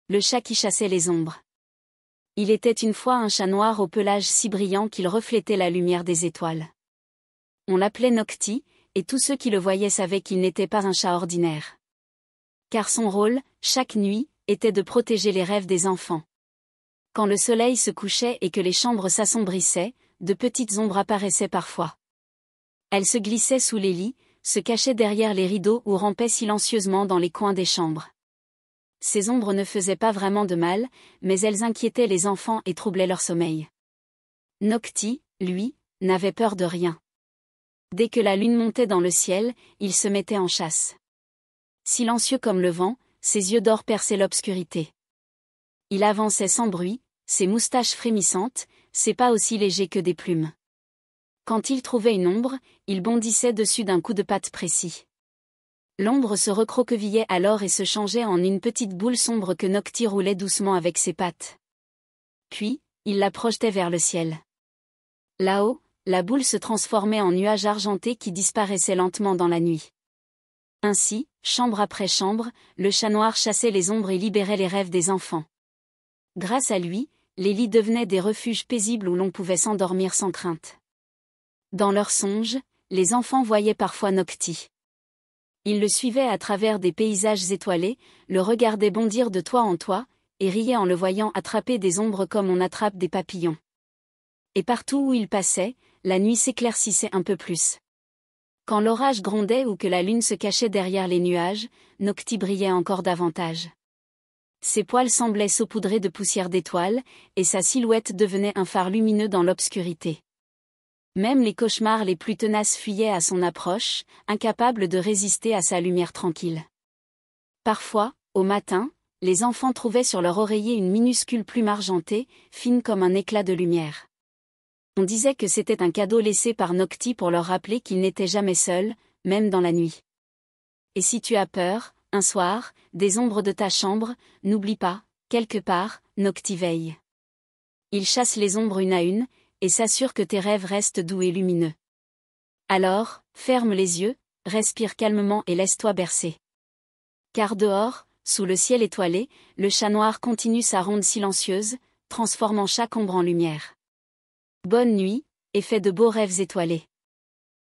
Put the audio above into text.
Le chat qui chassait les ombres. Il était une fois un chat noir au pelage si brillant qu'il reflétait la lumière des étoiles. On l'appelait Nocti, et tous ceux qui le voyaient savaient qu'il n'était pas un chat ordinaire. Car son rôle, chaque nuit, était de protéger les rêves des enfants. Quand le soleil se couchait et que les chambres s'assombrissaient, de petites ombres apparaissaient parfois. Elles se glissaient sous les lits, se cachaient derrière les rideaux ou rampaient silencieusement dans les coins des chambres. Ces ombres ne faisaient pas vraiment de mal, mais elles inquiétaient les enfants et troublaient leur sommeil. Nocti, lui, n'avait peur de rien. Dès que la lune montait dans le ciel, il se mettait en chasse. Silencieux comme le vent, ses yeux d'or perçaient l'obscurité. Il avançait sans bruit, ses moustaches frémissantes, ses pas aussi légers que des plumes. Quand il trouvait une ombre, il bondissait dessus d'un coup de patte précis. L'ombre se recroquevillait alors et se changeait en une petite boule sombre que Nocti roulait doucement avec ses pattes. Puis, il la projetait vers le ciel. Là-haut, la boule se transformait en nuage argenté qui disparaissait lentement dans la nuit. Ainsi, chambre après chambre, le chat noir chassait les ombres et libérait les rêves des enfants. Grâce à lui, les lits devenaient des refuges paisibles où l'on pouvait s'endormir sans crainte. Dans leurs songes, les enfants voyaient parfois Nocti. Ils le suivaient à travers des paysages étoilés, le regardaient bondir de toit en toit, et riaient en le voyant attraper des ombres comme on attrape des papillons. Et partout où il passait, la nuit s'éclaircissait un peu plus. Quand l'orage grondait ou que la lune se cachait derrière les nuages, Nocti brillait encore davantage. Ses poils semblaient saupoudrés de poussière d'étoiles, et sa silhouette devenait un phare lumineux dans l'obscurité. Même les cauchemars les plus tenaces fuyaient à son approche, incapables de résister à sa lumière tranquille. Parfois, au matin, les enfants trouvaient sur leur oreiller une minuscule plume argentée, fine comme un éclat de lumière. On disait que c'était un cadeau laissé par Nocti pour leur rappeler qu'il n'était jamais seul, même dans la nuit. Et si tu as peur, un soir, des ombres de ta chambre, n'oublie pas, quelque part, Nocti veille. Il chasse les ombres une à une, et s'assure que tes rêves restent doux et lumineux. Alors, ferme les yeux, respire calmement et laisse-toi bercer. Car dehors, sous le ciel étoilé, le chat noir continue sa ronde silencieuse, transformant chaque ombre en lumière. Bonne nuit, et fais de beaux rêves étoilés.